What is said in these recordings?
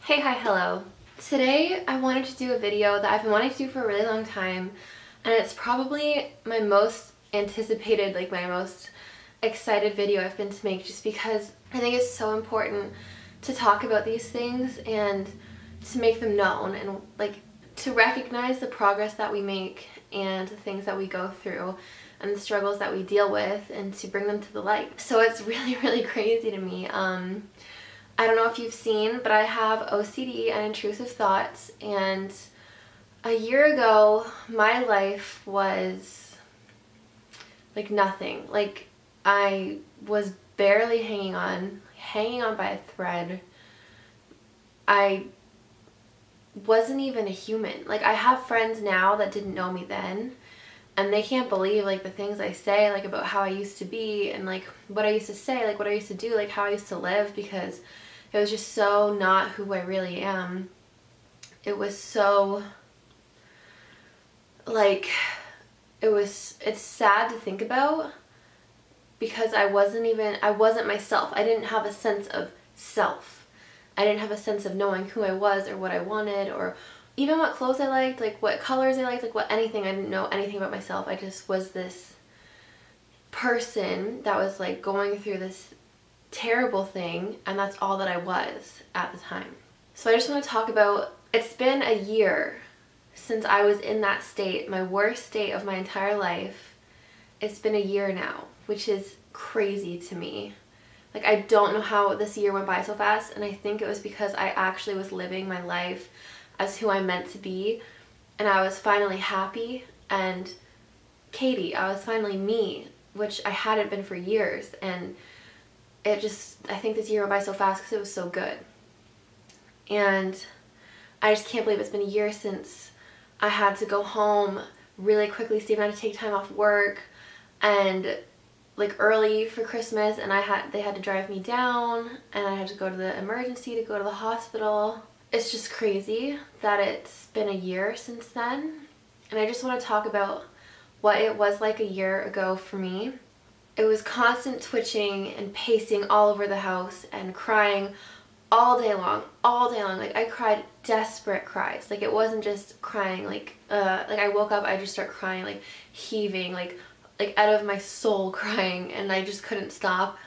Hey, hi, hello. Today I wanted to do a video that I've been wanting to do for a really long time, and it's probably my most anticipated, like my most excited video I've been to make, just because I think it's so important to talk about these things and to make them known and like to recognize the progress that we make and the things that we go through and the struggles that we deal with and to bring them to the light. So it's really crazy to me. I don't know if you've seen, but I have OCD and intrusive thoughts, and a year ago my life was like nothing. Like I was barely hanging on by a thread. I wasn't even a human. Like I have friends now that didn't know me then, and they can't believe like the things I say, like about how I used to be and like what I used to say, like what I used to do, like how I used to live, because it was just so not who I really am. It was so, like, it's sad to think about, because I wasn't myself. I didn't have a sense of self. I didn't have a sense of knowing who I was or what I wanted or even what clothes I liked, like what colors I liked, like what anything. I didn't know anything about myself. I just was this person that was like going through this terrible thing, and that's all that I was at the time. So I just want to talk about, it's been a year since I was in that state, my worst state of my entire life. It's been a year now, which is crazy to me. Like I don't know how this year went by so fast, and I think it was because I actually was living my life as who I meant to be, and I was finally happy and Katie. I was finally me, which I hadn't been for years, and I think this year went by so fast because it was so good. And I just can't believe it's been a year since I had to go home really quickly. Steve had to take time off work and like early for Christmas, and they had to drive me down, and I had to go to the emergency to go to the hospital. It's just crazy that it's been a year since then, and I just want to talk about what it was like a year ago for me. It was constant twitching and pacing all over the house and crying all day long, Like I cried desperate cries. Like it wasn't just crying like I woke up, I just start crying, like heaving, like out of my soul crying, and I just couldn't stop.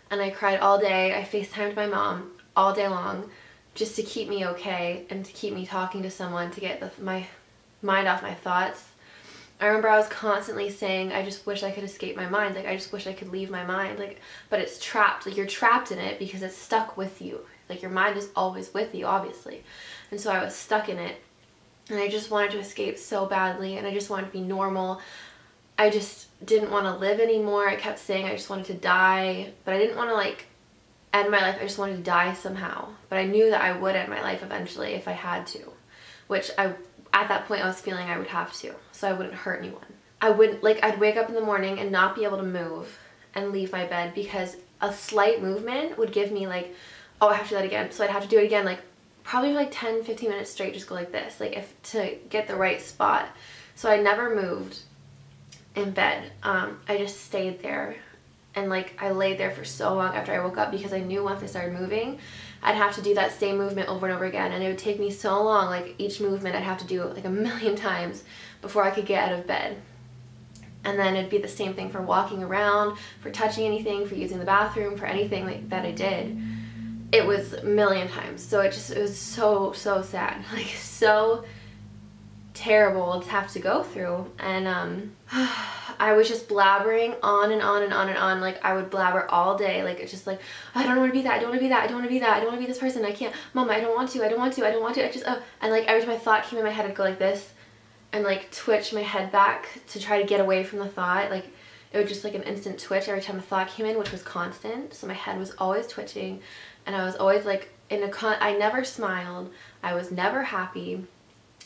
And I cried all day. I FaceTimed my mom all day long just to keep me okay and to keep me talking to someone to get my mind off my thoughts. I remember I was constantly saying, I just wish I could escape my mind. Like, I just wish I could leave my mind. Like, but it's trapped. Like, you're trapped in it because it's stuck with you. Like, your mind is always with you, obviously. And so I was stuck in it. And I just wanted to escape so badly. And I just wanted to be normal. I just didn't want to live anymore. I kept saying I just wanted to die. But I didn't want to, like, end my life. I just wanted to die somehow. But I knew that I would end my life eventually if I had to. Which at that point I was feeling I would have to, so I wouldn't hurt anyone. I'd wake up in the morning and not be able to move and leave my bed because a slight movement would give me like, oh, I have to do that again. So I'd have to do it again, like probably like 10-15 minutes straight, just go like this, like to get the right spot. So I never moved in bed. I just stayed there, and like I laid there for so long after I woke up because I knew once I started moving I'd have to do that same movement over and over again, and it would take me so long. Like each movement I'd have to do like a million times before I could get out of bed. And then it'd be the same thing for walking around, for touching anything, for using the bathroom, for anything like that I did. It was a million times. So it was so sad, like so terrible to have to go through. And I was just blabbering on and on and on and on. Like I would blabber all day. Like it's just like, I don't want to be that. I don't want to be that. I don't want to be that. I don't want to be this person. I can't. Mama, I don't want to. I don't want to. I don't want to. I just and like every time a thought came in my head, I'd go like this and like twitch my head back to try to get away from the thought. Like it would just like an instant twitch every time a thought came in, which was constant. So my head was always twitching, and I was always like I never smiled. I was never happy.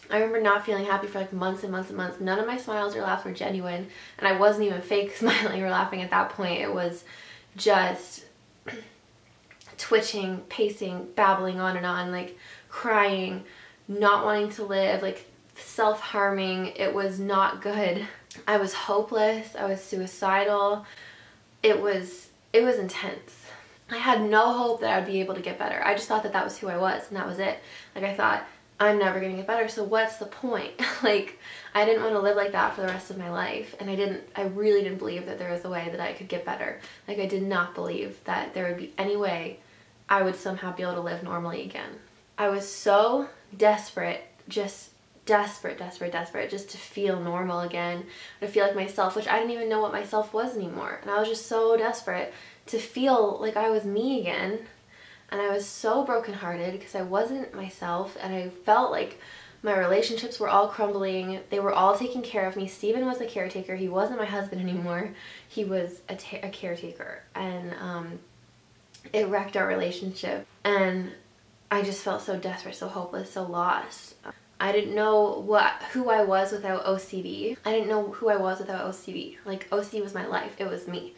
I remember not feeling happy for like months and months and months. None of my smiles or laughs were genuine, and I wasn't even fake smiling or laughing at that point. It was just twitching, pacing, babbling on and on, like crying, not wanting to live, like self-harming. It was not good. I was hopeless. I was suicidal. It was intense. I had no hope that I would be able to get better. I just thought that that was who I was and that was it. Like I thought, I'm never gonna get better, so what's the point? Like, I didn't want to live like that for the rest of my life, and I really didn't believe that there was a way that I could get better. Like, I did not believe that there would be any way I would somehow be able to live normally again. I was so desperate, just desperate just to feel normal again, to feel like myself, which I didn't even know what myself was anymore. And I was just so desperate to feel like I was me again. And I was so brokenhearted because I wasn't myself, and I felt like my relationships were all crumbling. They were all taking care of me. Steven was a caretaker. He wasn't my husband anymore. He was a caretaker, and it wrecked our relationship. And I just felt so desperate, so hopeless, so lost. I didn't know who I was without OCD. I didn't know who I was without OCD. Like, OCD was my life. It was me.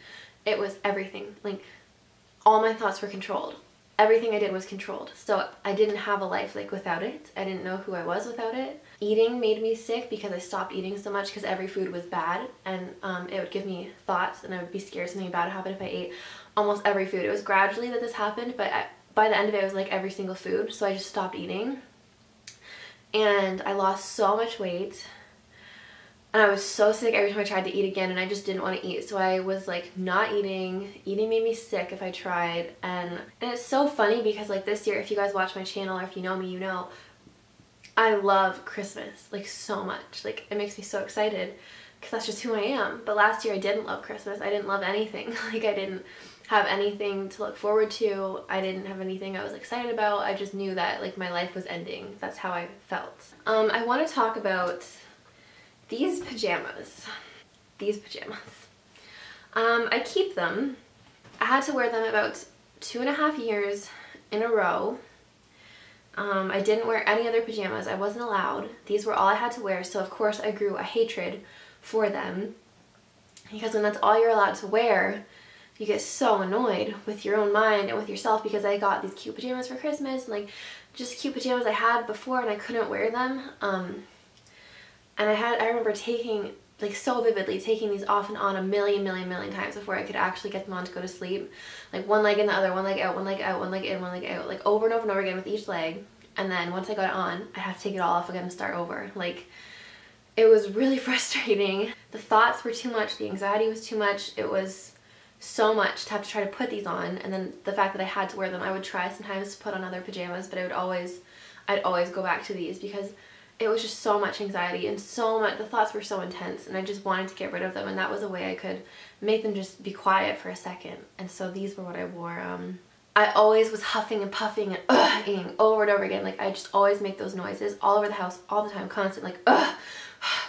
It was everything. Like, all my thoughts were controlled. Everything I did was controlled. So I didn't have a life like without it. I didn't know who I was without it. Eating made me sick because I stopped eating so much because every food was bad, and it would give me thoughts, and I would be scared something bad would happen if I ate almost every food. It was gradually that this happened, but by the end of it was like every single food. So I just stopped eating, and I lost so much weight. And I was so sick every time I tried to eat again, and I just didn't want to eat. So I was like not eating. Eating made me sick if I tried. And it's so funny because like this year, if you guys watch my channel or if you know me, you know I love Christmas like so much. Like, it makes me so excited because that's just who I am. But last year I didn't love Christmas. I didn't love anything. Like, I didn't have anything to look forward to. I didn't have anything I was excited about. I just knew that like my life was ending. That's how I felt. I want to talk about these pajamas. I keep them. I had to wear them about 2.5 years in a row. I didn't wear any other pajamas. I wasn't allowed. These were all I had to wear, so of course I grew a hatred for them. Because when that's all you're allowed to wear, you get so annoyed with your own mind and with yourself, because I got these cute pajamas for Christmas, and like just cute pajamas I had before and I couldn't wear them. And I remember taking, like so vividly, taking these off and on a million times before I could actually get them on to go to sleep. Like one leg in the other, one leg out, one leg out, one leg in, one leg out, like over and over and over again with each leg. And then once I got it on, I'd have to take it all off again and start over. Like, it was really frustrating. The thoughts were too much, the anxiety was too much. It was so much to have to try to put these on, and then the fact that I had to wear them. I would try sometimes to put on other pajamas, but I'd always go back to these because it was just so much anxiety and so much, the thoughts were so intense, and I just wanted to get rid of them, and that was a way I could make them just be quiet for a second. And so these were what I wore. I always was huffing and puffing and ugh-ing over and over again. Like, I just always make those noises all over the house, all the time, constant, like ugh.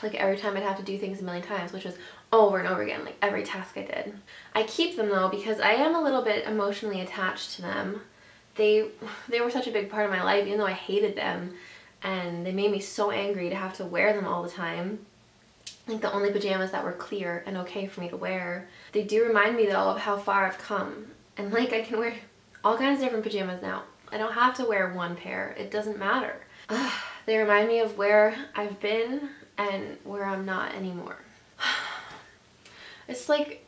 Like every time I'd have to do things a million times, which was over and over again, like every task I did. I keep them though because I am a little bit emotionally attached to them. They were such a big part of my life, even though I hated them, and they made me so angry to have to wear them all the time. Like the only pajamas that were clear and okay for me to wear. They do remind me though of how far I've come, and like I can wear all kinds of different pajamas now. I don't have to wear one pair. It doesn't matter. They remind me of where I've been and where I'm not anymore. It's like,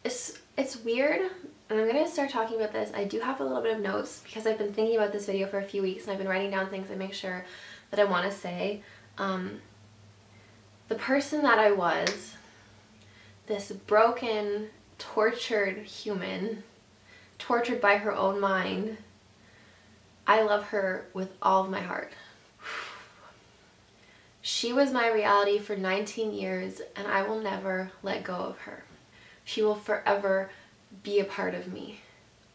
it's weird, and I'm gonna start talking about this. I do have a little bit of notes because I've been thinking about this video for a few weeks, and I've been writing down things I make sure that I want to say. The person that I was, this broken, tortured human, tortured by her own mind, I love her with all of my heart. She was my reality for 19 years, and I will never let go of her. She will forever be a part of me.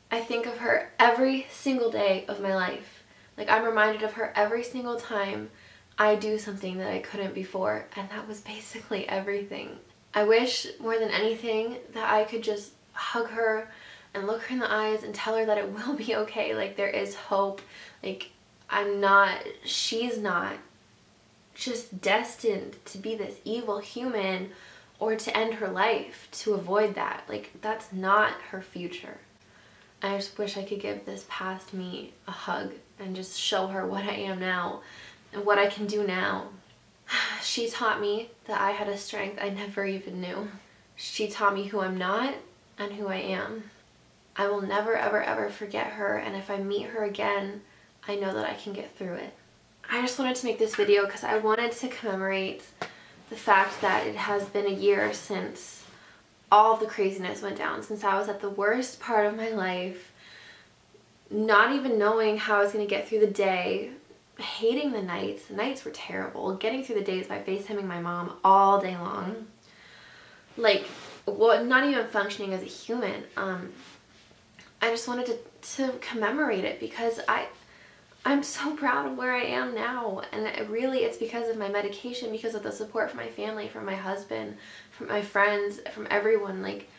I think of her every single day of my life. Like, I'm reminded of her every single time I do something that I couldn't before, and that was basically everything. I wish more than anything that I could just hug her and look her in the eyes and tell her that it will be okay. Like, there is hope. Like, she's not just destined to be this evil human or to end her life to avoid that. Like, that's not her future. I just wish I could give this past me a hug and just show her what I am now and what I can do now. She taught me that I had a strength I never even knew. She taught me who I'm not and who I am. I will never ever ever forget her, and if I meet her again, I know that I can get through it. I just wanted to make this video because I wanted to commemorate the fact that it has been a year since all the craziness went down, since I was at the worst part of my life, not even knowing how I was going to get through the day, hating the nights. The nights were terrible. Getting through the days by FaceTiming my mom all day long. Like, well, not even functioning as a human. I just wanted to commemorate it because I'm so proud of where I am now, and it's because of my medication, because of the support from my family, from my husband, from my friends, from everyone, like,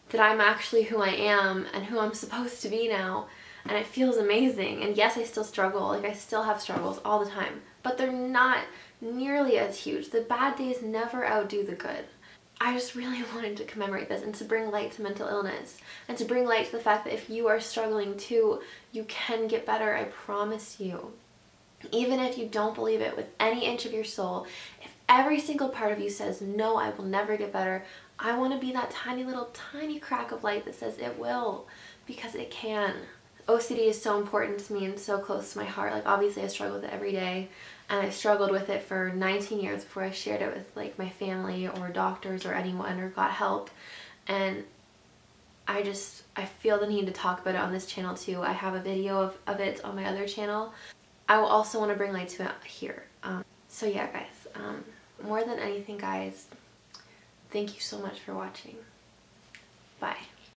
that I'm actually who I am and who I'm supposed to be now, and it feels amazing. And yes, I still struggle, like, I still have struggles all the time, but they're not nearly as huge. The bad days never outdo the good. I just really wanted to commemorate this and to bring light to mental illness and to bring light to the fact that if you are struggling too, you can get better, I promise you. Even if you don't believe it with any inch of your soul, if every single part of you says, no, I will never get better, I want to be that tiny little tiny crack of light that says it will, because it can. OCD is so important to me and so close to my heart. Like, obviously I struggle with it every day, and I struggled with it for 19 years before I shared it with like my family or doctors or anyone or got help. And I feel the need to talk about it on this channel too. I have a video of it on my other channel. I will also want to bring light to it here. So yeah, guys, more than anything, guys, thank you so much for watching. Bye.